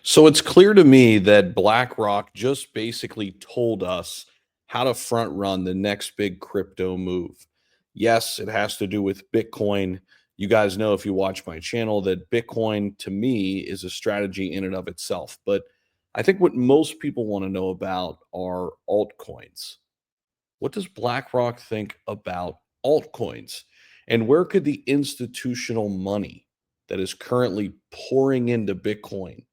So it's clear to me that BlackRock just basically told us how to front run the next big crypto move. Yes, it has to do with Bitcoin. You guys know if you watch my channel that Bitcoin to me is a strategy in and of itself. But I think what most people want to know about are altcoins. What does BlackRock think about altcoins? And where could the institutional money that is currently pouring into Bitcoin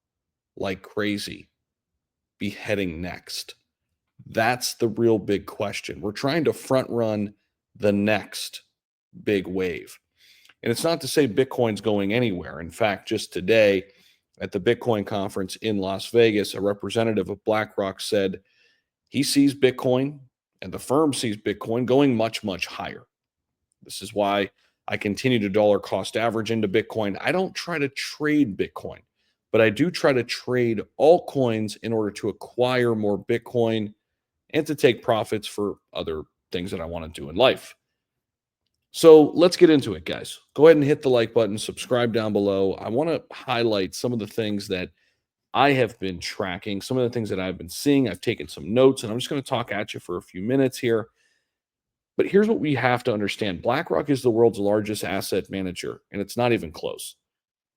like crazy be heading next? That's the real big question. We're trying to front run the next big wave. And it's not to say Bitcoin's going anywhere. In fact, just today at the Bitcoin conference in Las Vegas, a representative of BlackRock said he sees Bitcoin and the firm sees Bitcoin going much, much higher. This is why I continue to dollar cost average into Bitcoin. I don't try to trade Bitcoin, but I do try to trade altcoins in order to acquire more Bitcoin and to take profits for other things that I want to do in life. So let's get into it, guys. Go ahead and hit the like button, subscribe down below. I want to highlight some of the things that I have been tracking, some of the things that I've been seeing. I've taken some notes, and I'm just going to talk at you for a few minutes here. But here's what we have to understand. BlackRock is the world's largest asset manager, and it's not even close.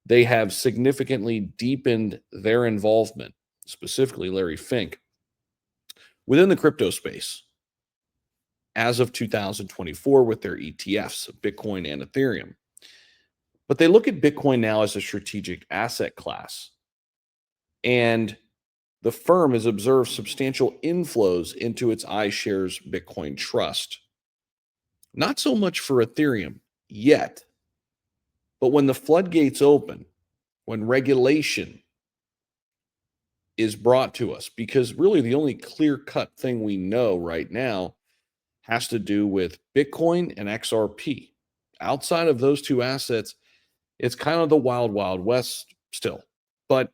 They have significantly deepened their involvement, specifically Larry Fink, within the crypto space as of 2024 with their ETFs, Bitcoin and Ethereum. But they look at Bitcoin now as a strategic asset class. And the firm has observed substantial inflows into its iShares Bitcoin Trust. Not so much for Ethereum yet, but when the floodgates open, when regulation is brought to us, because really the only clear-cut thing we know right now has to do with Bitcoin and XRP. Outside of those two assets, it's kind of the wild, wild west still. But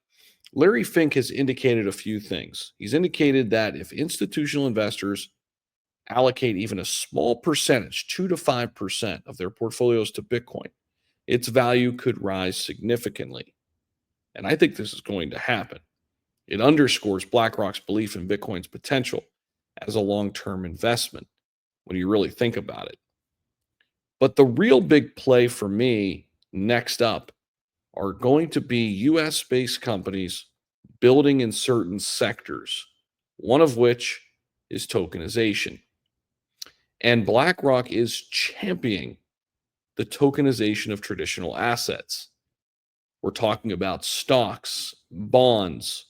Larry Fink has indicated a few things. He's indicated that if institutional investors allocate even a small percentage, 2 to 5% of their portfolios to Bitcoin, its value could rise significantly. And I think this is going to happen. It underscores BlackRock's belief in Bitcoin's potential as a long-term investment when you really think about it. But the real big play for me next up are going to be US-based companies building in certain sectors, one of which is tokenization. And BlackRock is championing the tokenization of traditional assets. We're talking about stocks, bonds,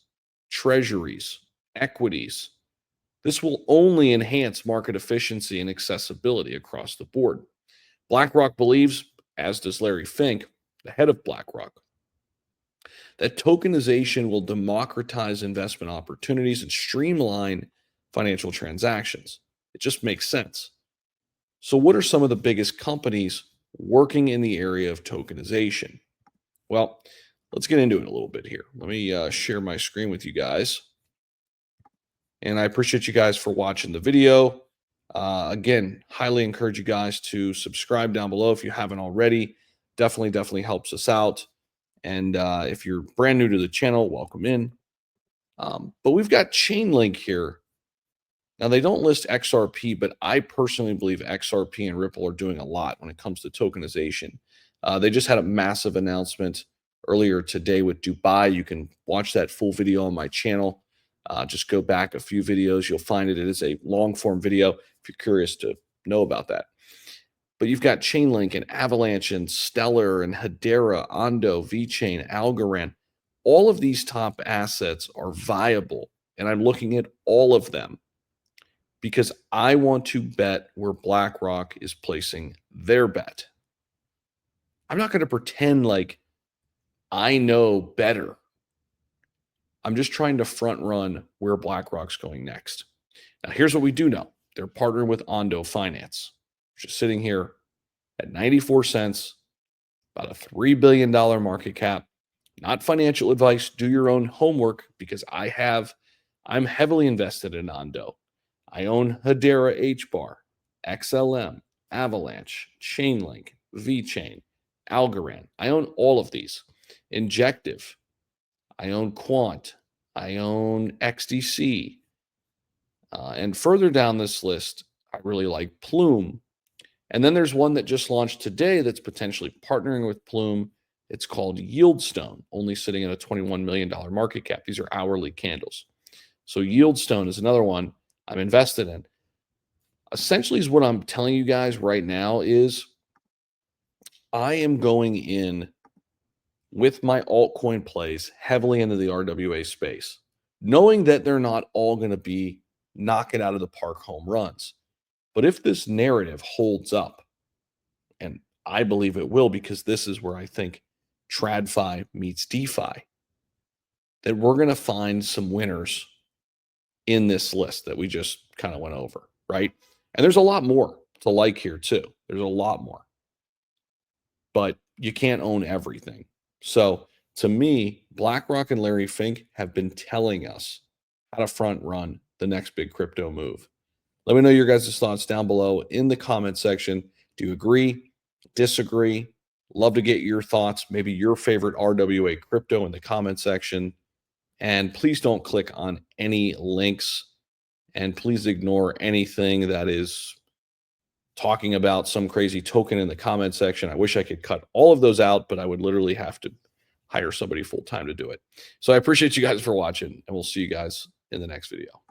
treasuries, equities. This will only enhance market efficiency and accessibility across the board. BlackRock believes, as does Larry Fink, the head of BlackRock, that tokenization will democratize investment opportunities and streamline financial transactions. It just makes sense. So, what are some of the biggest companies working in the area of tokenization? Well, let's get into it a little bit here. Let me share my screen with you guys. And I appreciate you guys for watching the video. Again, highly encourage you guys to subscribe down below if you haven't already. Definitely helps us out. And if you're brand new to the channel, welcome in. But we've got Chainlink here. Now, they don't list XRP, but I personally believe XRP and Ripple are doing a lot when it comes to tokenization. They just had a massive announcement earlier today with Dubai. You can watch that full video on my channel. Just go back a few videos. You'll find it. It is a long form video if you're curious to know about that. But you've got Chainlink and Avalanche and Stellar and Hedera, Ondo, VeChain, Algorand. All of these top assets are viable. And I'm looking at all of them because I want to bet where BlackRock is placing their bet. I'm not going to pretend like I know better. I'm just trying to front run where BlackRock's going next. Now, here's what we do know. They're partnering with Ondo Finance, which is sitting here at 94 cents, about a $3 billion market cap. Not financial advice. Do your own homework because I'm heavily invested in Ondo. I own Hedera HBAR, XLM, Avalanche, Chainlink, VeChain, Algorand. I own all of these. Injective. I own Quant. I own XDC. And further down this list, I really like Plume. And then there's one that just launched today that's potentially partnering with Plume. It's called Yieldstone, only sitting at a $21 million market cap. These are hourly candles. So Yieldstone is another one I'm invested in. Essentially, is what I'm telling you guys right now is I am going in with my altcoin plays heavily into the RWA space, knowing that they're not all going to be knock it out of the park home runs. But if this narrative holds up, and I believe it will, because this is where I think TradFi meets DeFi, that we're going to find some winners in this list that we just kind of went over, right? And there's a lot more to like here too. There's a lot more, but you can't own everything. So to me, BlackRock and Larry Fink have been telling us how to front run the next big crypto move. Let me know your guys' thoughts down below in the comment section. Do you agree? Disagree? Love to get your thoughts, maybe your favorite RWA crypto in the comment section. And please don't click on any links, and please ignore anything that is talking about some crazy token in the comment section. I wish I could cut all of those out, but I would literally have to hire somebody full time to do it. So I appreciate you guys for watching, and we'll see you guys in the next video.